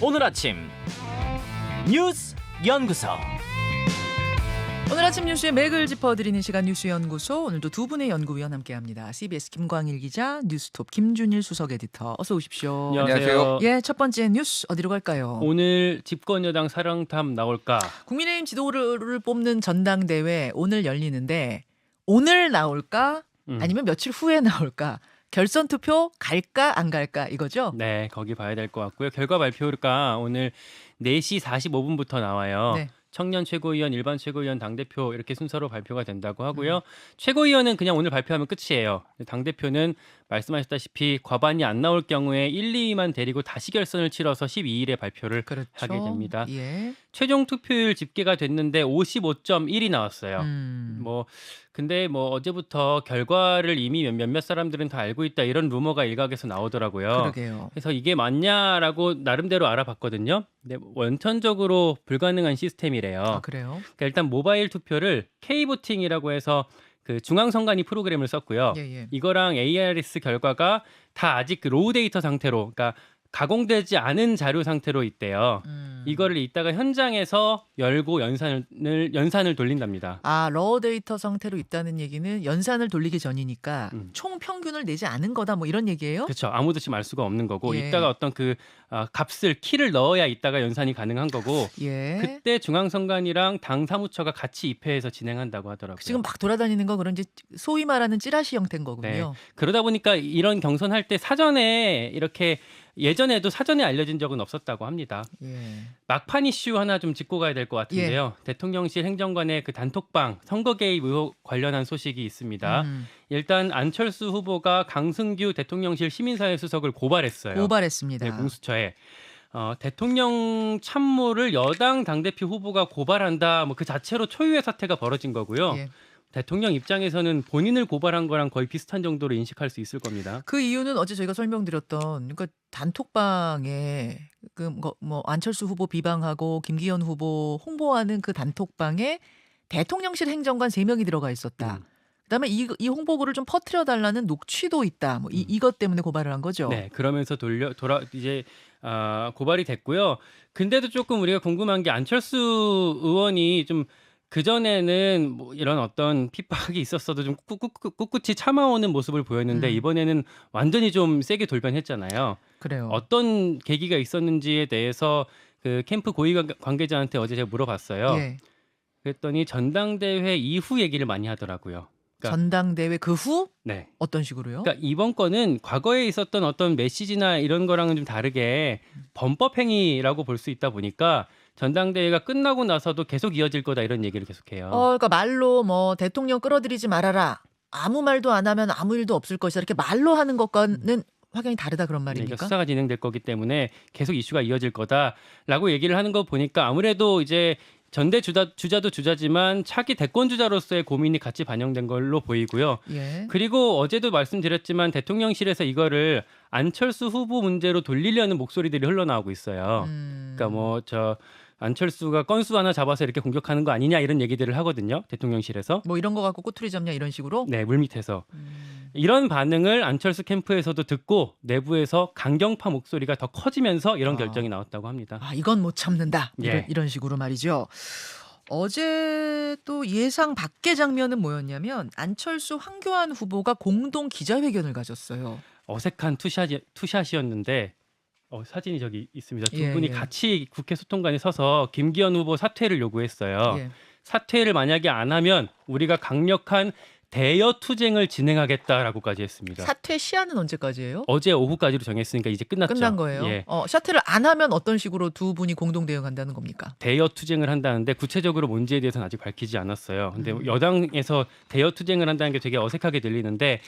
오늘 아침 뉴스 연구소. 오늘 아침 뉴스의 맥을 짚어드리는 시간 뉴스연구소. 오늘도 두 분의 연구위원 함께합니다. CBS 김광일 기자, 뉴스톱 김준일 수석 에디터. 어서 오십시오. 안녕하세요. 예, 첫 번째 뉴스 어디로 갈까요? 오늘 집권 여당 사령탑 나올까? 국민의힘 지도를 뽑는 전당대회 오늘 열리는데 오늘 나올까? 아니면 며칠 후에 나올까? 결선 투표 갈까 안 갈까 이거죠? 네, 거기 봐야 될 것 같고요. 결과 발표가 오늘 4시 45분부터 나와요. 네. 청년 최고위원, 일반 최고위원, 당대표 이렇게 순서로 발표가 된다고 하고요. 최고위원은 그냥 오늘 발표하면 끝이에요. 당대표는 말씀하셨다시피 과반이 안 나올 경우에 1, 2위만 데리고 다시 결선을 치러서 12일에 발표를 그렇죠. 하게 됩니다. 예. 최종 투표율 집계가 됐는데 55.1이 나왔어요. 근데 어제부터 결과를 이미 몇몇 사람들은 다 알고 있다 이런 루머가 일각에서 나오더라고요. 그러게요. 그래서 이게 맞냐라고 나름대로 알아봤거든요. 근데 원천적으로 불가능한 시스템이래요. 아, 그래요? 그러니까 일단 모바일 투표를 K보팅이라고 해서 그 중앙선관위 프로그램을 썼고요. 예. 이거랑 ARS 결과가 다 아직 그 로우 데이터 상태로, 그러니까 가공되지 않은 자료 상태로 있대요. 이거를 이따가 현장에서 열고 연산을 돌린답니다. 아, 러어 데이터 상태로 있다는 얘기는 연산을 돌리기 전이니까 총 평균을 내지 않은 거다 뭐 이런 얘기예요? 그렇죠. 아무도 지금 알 수가 없는 거고 예. 이따가 어떤 그 값을 키를 넣어야 이따가 연산이 가능한 거고 예. 그때 중앙선관위랑 당 사무처가 같이 입회해서 진행한다고 하더라고요. 지금 막 돌아다니는 거 그런 이제 소위 말하는 찌라시 형태인 거군요. 그러다 보니까 이런 경선할 때 사전에 이렇게 예전에도 사전에 알려진 적은 없었다고 합니다. 예. 막판 이슈 하나 좀 짚고 가야 될 것 같은데요. 대통령실 행정관의 그 단톡방 선거 개입 의혹 관련한 소식이 있습니다. 일단 안철수 후보가 강승규 대통령실 시민사회 수석을 고발했어요. 고발했습니다. 네, 공수처에. 대통령 참모를 여당 당대표 후보가 고발한다. 그 자체로 초유의 사태가 벌어진 거고요. 예. 대통령 입장에서는 본인을 고발한 거랑 거의 비슷한 정도로 인식할 수 있을 겁니다. 그 이유는 어제 저희가 설명드렸던 그러니까 단톡방에 안철수 후보 비방하고 김기현 후보 홍보하는 그 단톡방에 대통령실 행정관 3명이 들어가 있었다. 그다음에 이 홍보글을 좀 퍼뜨려 달라는 녹취도 있다. 이것 때문에 고발을 한 거죠. 네, 그러면서 고발이 됐고요. 근데도 조금 우리가 궁금한 게 안철수 의원이 좀 그전에는 이런 어떤 핍박이 있었어도 좀 꿋꿋이 참아오는 모습을 보였는데 이번에는 완전히 좀 세게 돌변했잖아요. 그래요. 어떤 계기가 있었는지에 대해서 그 캠프 고위 관계자한테 어제 제가 물어봤어요. 예. 그랬더니 전당대회 이후 얘기를 많이 하더라고요. 그러니까, 전당대회 그 후 네. 어떤 식으로요? 그러니까 이번 건은 과거에 있었던 어떤 메시지나 이런 거랑은 좀 다르게 범법 행위라고 볼 수 있다 보니까 전당대회가 끝나고 나서도 계속 이어질 거다 이런 얘기를 계속해요. 그러니까 말로 대통령 끌어들이지 말아라. 아무 말도 안 하면 아무 일도 없을 것이다. 이렇게 말로 하는 것과는 확연히 다르다 그런 말입니까? 그러니까 수사가 진행될 거기 때문에 계속 이슈가 이어질 거다라고 얘기를 하는 거 보니까 아무래도 이제 전대 주자도 주자지만 차기 대권 주자로서의 고민이 같이 반영된 걸로 보이고요. 예. 그리고 어제도 말씀드렸지만 대통령실에서 이거를 안철수 후보 문제로 돌리려는 목소리들이 흘러나오고 있어요. 그러니까 안철수가 건수 하나 잡아서 이렇게 공격하는 거 아니냐 이런 얘기들을 하거든요. 대통령실에서. 이런 거 갖고 꼬투리 잡냐 이런 식으로? 네, 물밑에서. 이런 반응을 안철수 캠프에서도 듣고 내부에서 강경파 목소리가 더 커지면서 이런 결정이 나왔다고 합니다. 이건 못 참는다. 예. 이런 식으로 말이죠. 어제 또 예상 밖의 장면은 뭐였냐면 안철수 황교안 후보가 공동 기자회견을 가졌어요. 어색한 투샷이었는데 사진이 저기 있습니다. 두 예, 분이 예. 같이 국회 소통관에 서서 김기현 후보 사퇴를 요구했어요. 예. 사퇴를 만약에 안 하면 우리가 강력한 대여 투쟁을 진행하겠다라고까지 했습니다. 사퇴 시한은 언제까지예요? 어제 오후까지로 정했으니까 이제 끝났죠. 끝난 거예요? 예. 사퇴를 안 하면 어떤 식으로 두 분이 공동 대응한다는 겁니까? 대여 투쟁을 한다는데 구체적으로 뭔지에 대해서는 아직 밝히지 않았어요. 근데 여당에서 대여 투쟁을 한다는 게 되게 어색하게 들리는데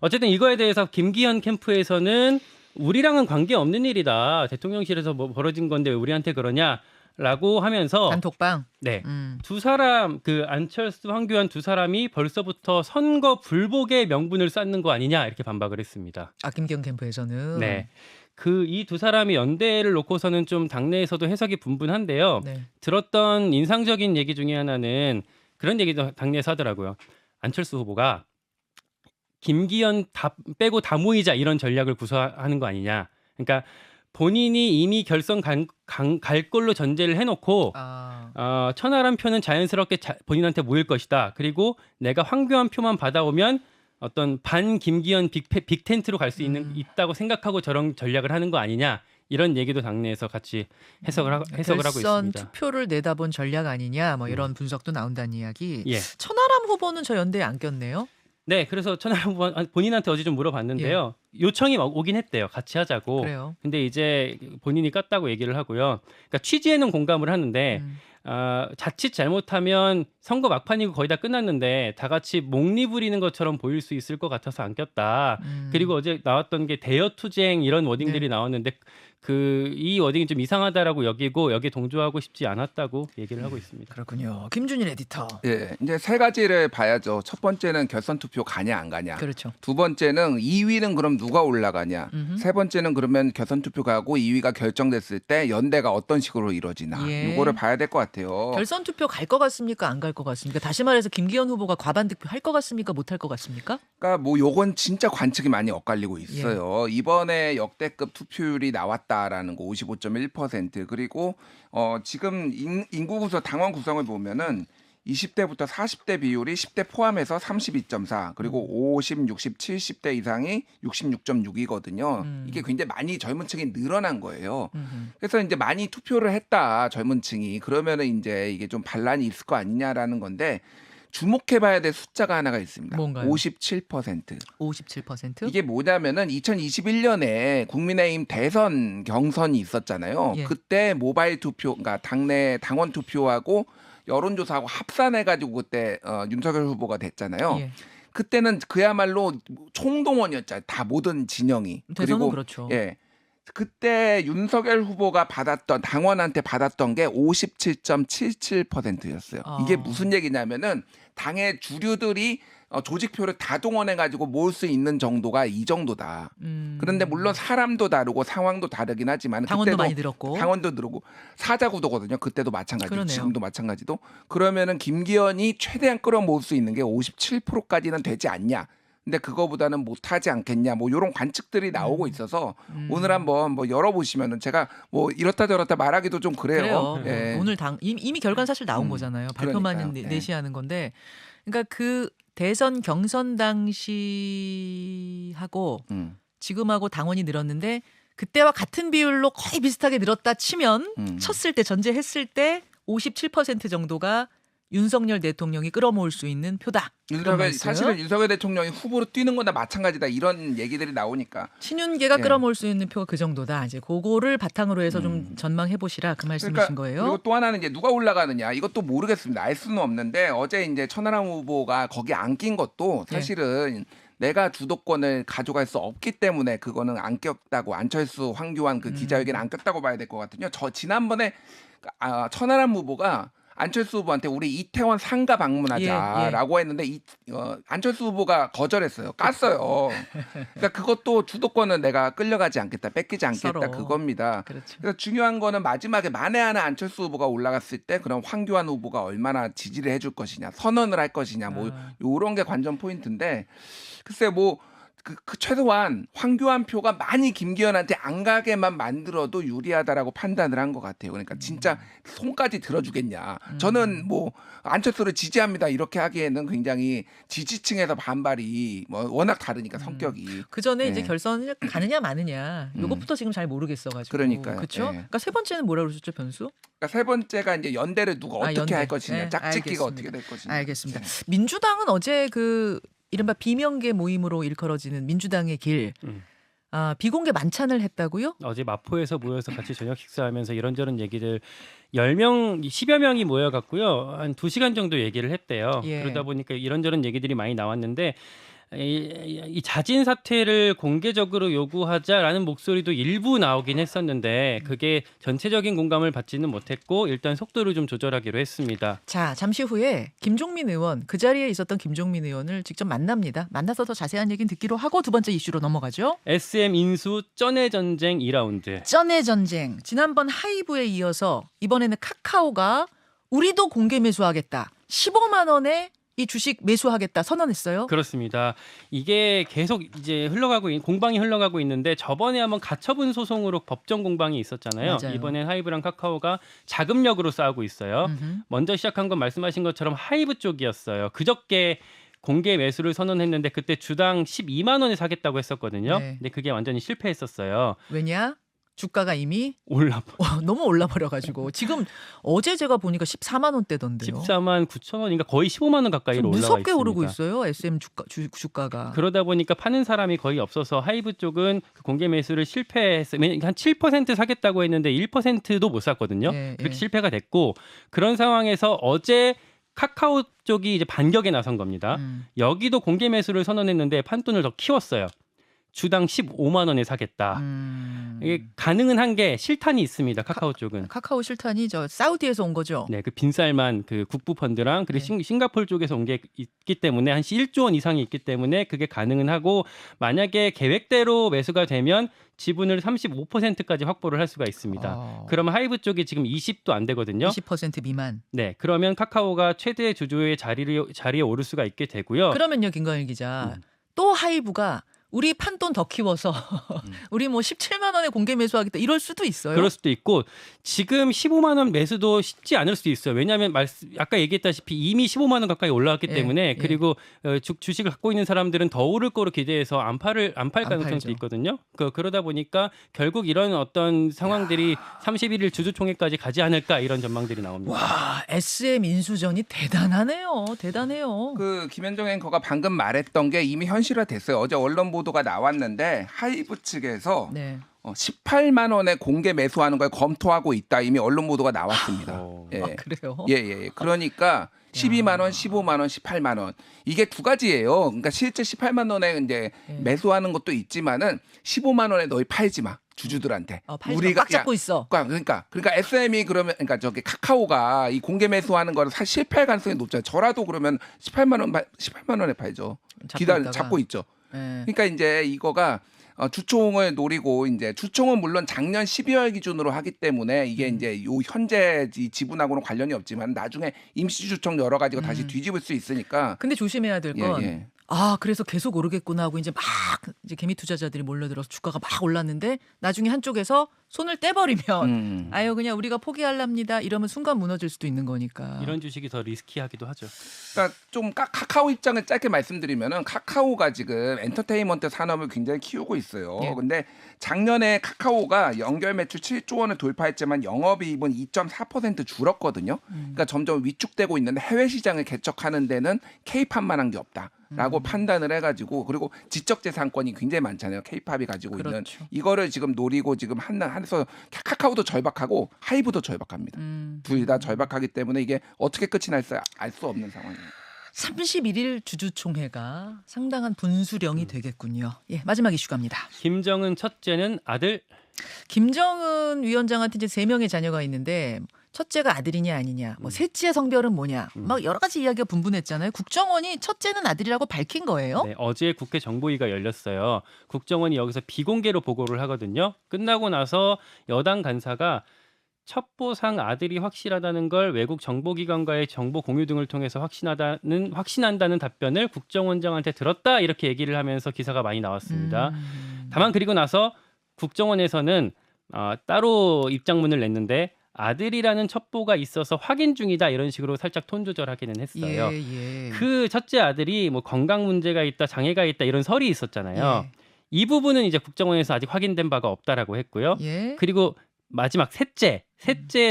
어쨌든 이거에 대해서 김기현 캠프에서는 우리랑은 관계없는 일이다. 대통령실에서 벌어진 건데 왜 우리한테 그러냐라고 하면서 단톡방. 네. 두 사람 그 안철수, 황교안 두 사람이 벌써부터 선거 불복의 명분을 쌓는 거 아니냐 이렇게 반박을 했습니다. 김기현 캠프에서는. 네. 이 두 사람이 연대를 놓고서는 좀 당내에서도 해석이 분분한데요. 네. 들었던 인상적인 얘기 중에 하나는 그런 얘기도 당내에서 하더라고요. 안철수 후보가 김기현 빼고 다 모이자 이런 전략을 구사하는 거 아니냐. 그러니까 본인이 이미 결선 갈 걸로 전제를 해놓고 천하람 표는 자연스럽게 본인한테 모일 것이다. 그리고 내가 황교안 표만 받아오면 어떤 반 김기현 빅텐트로 갈 수 있다고 생각하고 저런 전략을 하는 거 아니냐. 이런 얘기도 당내에서 같이 해석을 하고 있습니다. 결선 투표를 내다본 전략 아니냐 뭐 이런 분석도 나온다는 이야기. 예. 천하람 후보는 저 연대에 안 꼈네요. 네, 그래서 천하람 후보 본인한테 어제 좀 물어봤는데요. 요청이 오긴 했대요. 같이 하자고. 그래요. 근데 이제 본인이 깠다고 얘기를 하고요. 그러니까 취지에는 공감을 하는데 자칫 잘못하면 선거 막판이고 거의 다 끝났는데 다 같이 목리 부리는 것처럼 보일 수 있을 것 같아서 안 꼈다. 그리고 어제 나왔던 게 대여투쟁 이런 워딩들이 나왔는데 이 워딩이 좀 이상하다라고 여기고 여기에 동조하고 싶지 않았다고 얘기를 하고 있습니다. 그렇군요. 김준일 에디터. 예, 이제 세 가지를 봐야죠. 첫 번째는 결선 투표 가냐 안 가냐. 그렇죠. 두 번째는 2위는 그럼 누가 올라가냐. 세 번째는 그러면 결선 투표 가고 2위가 결정됐을 때 연대가 어떤 식으로 이루어지나. 예. 이거를 봐야 될 것 같아요. 결선 투표 갈 것 같습니까? 안 갈 것 같습니까? 다시 말해서 김기현 후보가 과반 득표 할 것 같습니까? 못 할 것 같습니까? 그러니까 뭐 요건 진짜 관측이 많이 엇갈리고 있어요. 이번에 역대급 투표율이 나왔다라는 거 55.1% 그리고 지금 인구 구성 당원 구성을 보면은 20대부터 40대 비율이 10대 포함해서 32.4 그리고 50, 60, 70대 이상이 66.6이거든요. 이게 굉장히 많이 젊은 층이 늘어난 거예요. 그래서 이제 많이 투표를 했다 젊은 층이 그러면은 이제 이게 좀 반란이 있을 거 아니냐라는 건데 주목해봐야 될 숫자가 하나가 있습니다. 뭔가요? 57%. 57%? 이게 뭐냐면은 2021년에 국민의힘 대선 경선이 있었잖아요. 예. 그때 모바일 투표, 그러니까 당내 당원 투표하고 여론조사하고 합산해가지고 그때 윤석열 후보가 됐잖아요. 예. 그때는 그야말로 총동원이었잖아요. 다 모든 진영이. 대선은 그리고 그렇죠. 예. 그때 윤석열 후보가 받았던 당원한테 받았던 게 57.77%였어요. 이게 무슨 얘기냐면은 당의 주류들이 조직표를 다 동원해가지고 모을 수 있는 정도가 이 정도다. 그런데 물론 사람도 다르고 상황도 다르긴 하지만 당원도 그때도 많이 늘었고. 당원도 늘고 사자구도거든요. 그때도 마찬가지고 그러네요. 지금도 마찬가지도. 그러면은 김기현이 최대한 끌어모을 수 있는 게 57%까지는 되지 않냐. 근데 그거보다는 못하지 않겠냐 뭐 이런 관측들이 나오고 있어서 오늘 한번 뭐 열어보시면은 제가 뭐 이렇다 저렇다 말하기도 좀 그래요. 예. 오늘 이미 결과는 사실 나온 거잖아요. 발표만 그러니까요. 내시하는 건데, 그러니까 그 대선 경선 당시하고 지금하고 당원이 늘었는데 그때와 같은 비율로 거의 비슷하게 늘었다 치면 쳤을 때 전제했을 때 57% 정도가 윤석열 대통령이 끌어모을 수 있는 표다. 사실은 윤석열 대통령이 후보로 뛰는 거나 마찬가지다 이런 얘기들이 나오니까 친윤계가 예. 끌어모을 수 있는 표가 그 정도다. 이제 그거를 바탕으로 해서 좀 전망해 보시라 그 말씀이신 거예요. 그리고 또 하나는 이제 누가 올라가느냐 이것도 모르겠습니다. 알 수는 없는데 어제 이제 천하람 후보가 거기 안 낀 것도 사실은 내가 주도권을 가져갈 수 없기 때문에 그거는 안 꼈다고 안철수 황교안 그 기자회견 안 꼈다고 봐야 될 것 같거든요. 저 지난번에 천하람 후보가 안철수 후보한테 우리 이태원 상가 방문하자라고 했는데 안철수 후보가 거절했어요. 깠어요. 그러니까 그것도 주도권은 내가 끌려가지 않겠다, 뺏기지 않겠다 서로. 그겁니다. 그렇죠. 그래서 중요한 거는 마지막에 만에 하나 안철수 후보가 올라갔을 때 그럼 황교안 후보가 얼마나 지지를 해줄 것이냐, 선언을 할 것이냐, 뭐 이런 게 관전 포인트인데 글쎄 뭐. 그 최소한 황교안 표가 많이 김기현한테 안 가게만 만들어도 유리하다라고 판단을 한 것 같아요. 그러니까 진짜 손까지 들어주겠냐. 저는 뭐 안철수를 지지합니다 이렇게 하기에는 굉장히 지지층에서 반발이 뭐 워낙 다르니까 성격이. 그 전에 네. 이제 결선을 가느냐 마느냐 이것부터 지금 잘 모르겠어가지고. 그러니까요. 그렇죠. 네. 그러니까 세 번째는 뭐라 그러셨죠, 변수? 그러니까 세 번째가 이제 연대를 누가 어떻게 연대. 할 것이냐, 네, 짝짓기가 알겠습니다. 어떻게 될 것이냐. 알겠습니다. 네. 민주당은 어제 그 이른바 비명계 모임으로 일컬어지는 민주당의 길 비공개 만찬을 했다고요? 어제 마포에서 모여서 같이 저녁 식사하면서 이런저런 얘기들 10명, 10여 명이 모여갖고요. 한 2시간 정도 얘기를 했대요. 예. 그러다 보니까 이런저런 얘기들이 많이 나왔는데 이 자진 사퇴를 공개적으로 요구하자라는 목소리도 일부 나오긴 했었는데 그게 전체적인 공감을 받지는 못했고 일단 속도를 좀 조절하기로 했습니다. 자, 잠시 후에 김종민 의원, 그 자리에 있었던 김종민 의원을 직접 만납니다. 만나서 더 자세한 얘기는 듣기로 하고 두 번째 이슈로 넘어가죠. SM 인수 쩐의 전쟁 2라운드. 쩐의 전쟁. 지난번 하이브에 이어서 이번에는 카카오가 우리도 공개 매수하겠다. 15만 원에 이 주식 매수하겠다 선언했어요. 그렇습니다. 이게 계속 이제 공방이 흘러가고 있는데 저번에 한번 가처분 소송으로 법정 공방이 있었잖아요. 맞아요. 이번엔 하이브랑 카카오가 자금력으로 싸우고 있어요. 음흠. 먼저 시작한 건 말씀하신 것처럼 하이브 쪽이었어요. 그저께 공개 매수를 선언했는데 그때 주당 12만 원에 사겠다고 했었거든요. 네. 근데 그게 완전히 실패했었어요. 왜냐? 주가가 이미 올라 너무 올라버려가지고 지금 어제 제가 보니까 14만 원대던데요. 14만 9천 원인가 거의 15만 원 가까이로 올라가 무섭게 있습니다. 오르고 있어요. SM 주가가. 그러다 보니까 파는 사람이 거의 없어서 하이브 쪽은 그 공개 매수를 실패했어요. 한 7% 사겠다고 했는데 1%도 못 샀거든요. 예, 그렇게 예. 실패가 됐고 그런 상황에서 어제 카카오 쪽이 이제 반격에 나선 겁니다. 여기도 공개 매수를 선언했는데 판돈을 더 키웠어요. 주당 15만 원에 사겠다. 이게 가능은 한 게 실탄이 있습니다. 카카오 쪽은. 카카오 실탄이 저 사우디에서 온 거죠. 네, 그 빈쌀만 그 국부 펀드랑 그리고 네. 싱가포르 쪽에서 온 게 있기 때문에 한 1조 원 이상이 있기 때문에 그게 가능은 하고 만약에 계획대로 매수가 되면 지분을 35%까지 확보를 할 수가 있습니다. 그러면 하이브 쪽이 지금 20도 안 되거든요. 20% 미만. 네, 그러면 카카오가 최대 주주의 자리에 오를 수가 있게 되고요. 그러면요, 김광일 기자. 또 하이브가 우리 판돈 더 키워서 우리 뭐 17만 원에 공개 매수하겠다 이럴 수도 있어요. 그럴 수도 있고 지금 15만 원 매수도 쉽지 않을 수도 있어요. 왜냐하면 아까 얘기했다시피 이미 15만 원 가까이 올라왔기 예, 때문에 예. 그리고 주식을 갖고 있는 사람들은 더 오를 거로 기대해서 안 팔 가능성도 팔죠. 있거든요. 그러다 보니까 결국 이런 어떤 상황들이 31일 주주총회까지 가지 않을까 이런 전망들이 나옵니다. 와, SM 인수전이 대단하네요. 대단해요. 그 김현정 앵커가 방금 말했던 게 이미 현실화됐어요. 어제 언론 보도가 나왔는데 하이브 측에서 네. 18만 원에 공개 매수하는 걸 검토하고 있다. 이미 언론 보도가 나왔습니다. 예. 아, 그래요? 예. 그러니까 12만 원, 15만 원, 18만 원. 이게 두 가지예요. 그러니까 실제 18만 원에 이제 예. 매수하는 것도 있지만은 15만 원에 너희 팔지 마. 주주들한테. 팔지 꽉 잡고 있어. 그러니까 SM이 그러면 그러니까 저기 카카오가 이 공개 매수하는 거를 사실 실패할 가능성이 높잖아요. 저라도 그러면 18만 원에 팔죠. 잡고 있죠. 예. 그러니까 이제 이거가 주총을 노리고 이제 주총은 물론 작년 12월 기준으로 하기 때문에 이게 이제 요 현재 이 지분하고는 관련이 없지만 나중에 임시주총 여러 가지가 다시 뒤집을 수 있으니까 근데 조심해야 될 건 예. 그래서 계속 오르겠구나 하고 이제 막 이제 개미 투자자들이 몰려들어서 주가가 막 올랐는데 나중에 한쪽에서 손을 떼버리면 아유 그냥 우리가 포기할랍니다 이러면 순간 무너질 수도 있는 거니까. 이런 주식이 더 리스키하기도 하죠. 그러니까 좀 카카오 입장을 짧게 말씀드리면은 카카오가 지금 엔터테인먼트 산업을 굉장히 키우고 있어요. 예. 근데 작년에 카카오가 연결 매출 7조 원을 돌파했지만 영업이익은 2.4% 줄었거든요. 그러니까 점점 위축되고 있는데 해외 시장을 개척하는 데는 K-팝만한 게 없다라고 판단을 해가지고 그리고 지적재산권이 굉장히 많잖아요. K-팝이 가지고 있는 그렇죠. 이거를 지금 노리고 지금 한서 카카오도 절박하고 하이브도 절박합니다. 둘 다 절박하기 때문에 이게 어떻게 끝이 날지 알 수 없는 상황이에요. 31일 주주총회가 상당한 분수령이 되겠군요. 예, 마지막 이슈 갑니다. 김정은 첫째는 아들. 김정은 위원장한테 이제 3명의 자녀가 있는데 첫째가 아들이냐 아니냐, 뭐 셋째 성별은 뭐냐, 막 여러 가지 이야기가 분분했잖아요. 국정원이 첫째는 아들이라고 밝힌 거예요. 네, 어제 국회 정보위가 열렸어요. 국정원이 여기서 비공개로 보고를 하거든요. 끝나고 나서 여당 간사가 첩보상 아들이 확실하다는 걸 외국 정보기관과의 정보 공유 등을 통해서 확신한다는 답변을 국정원장한테 들었다 이렇게 얘기를 하면서 기사가 많이 나왔습니다. 다만 그리고 나서 국정원에서는 따로 입장문을 냈는데 아들이라는 첩보가 있어서 확인 중이다 이런 식으로 살짝 톤 조절하기는 했어요. 예. 그 첫째 아들이 뭐 건강 문제가 있다, 장애가 있다 이런 설이 있었잖아요. 예. 이 부분은 이제 국정원에서 아직 확인된 바가 없다라고 했고요. 예. 그리고 마지막 셋째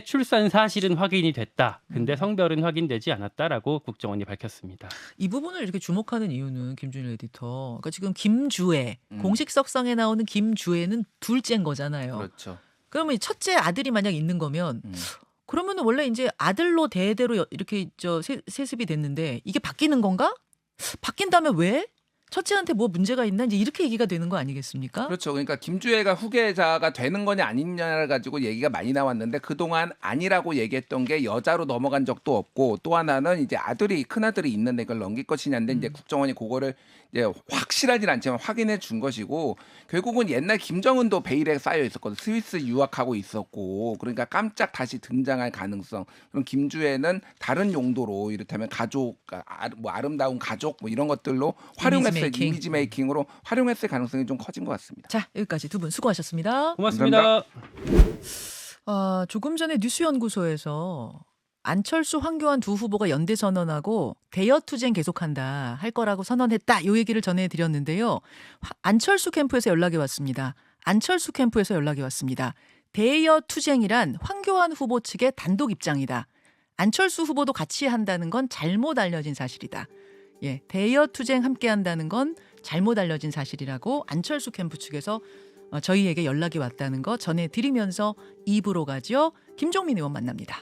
출산 사실은 확인이 됐다. 근데 성별은 확인되지 않았다라고 국정원이 밝혔습니다. 이 부분을 이렇게 주목하는 이유는 김준일 에디터. 그러니까 지금 김주애 공식 석상에 나오는 김주애는 둘째인 거잖아요. 그렇죠. 그러면 첫째 아들이 만약 있는 거면 그러면은 원래 이제 아들로 대대로 이렇게 세습이 됐는데 이게 바뀌는 건가? 바뀐다면 왜? 첫째한테 뭐 문제가 있나 이제 이렇게 얘기가 되는 거 아니겠습니까? 그렇죠. 그러니까 김주애가 후계자가 되는 거냐 아니냐를 가지고 얘기가 많이 나왔는데 그동안 아니라고 얘기했던 게 여자로 넘어간 적도 없고 또 하나는 이제 큰 아들이 있는데 이걸 넘길 것이냐인데 이제 국정원이 그거를 이제 확실하진 않지만 확인해 준 것이고 결국은 옛날 김정은도 베일에 쌓여 있었거든. 스위스 유학하고 있었고 그러니까 깜짝 다시 등장할 가능성. 그럼 김주애는 다른 용도로 이를테면 가족, 뭐 아름다운 가족 뭐 이런 것들로 활용했을 이미지 메이킹으로 활용했을 가능성이 좀 커진 것 같습니다. 자, 여기까지 두 분 수고하셨습니다. 고맙습니다. 조금 전에 뉴스연구소에서 안철수, 황교안 두 후보가 연대 선언하고 대여 투쟁 계속한다 할 거라고 선언했다. 요 얘기를 전해드렸는데요. 안철수 캠프에서 연락이 왔습니다. 대여 투쟁이란 황교안 후보 측의 단독 입장이다. 안철수 후보도 같이 한다는 건 잘못 알려진 사실이다. 예, 대여 투쟁 함께 한다는 건 잘못 알려진 사실이라고 안철수 캠프 측에서 저희에게 연락이 왔다는 거 전해드리면서 2부로 가죠. 김종민 의원 만납니다.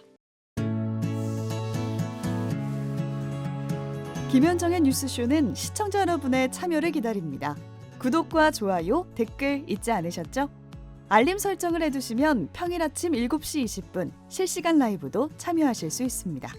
김현정의 뉴스쇼는 시청자 여러분의 참여를 기다립니다. 구독과 좋아요, 댓글 잊지 않으셨죠? 알림 설정을 해두시면 평일 아침 7시 20분 실시간 라이브도 참여하실 수 있습니다.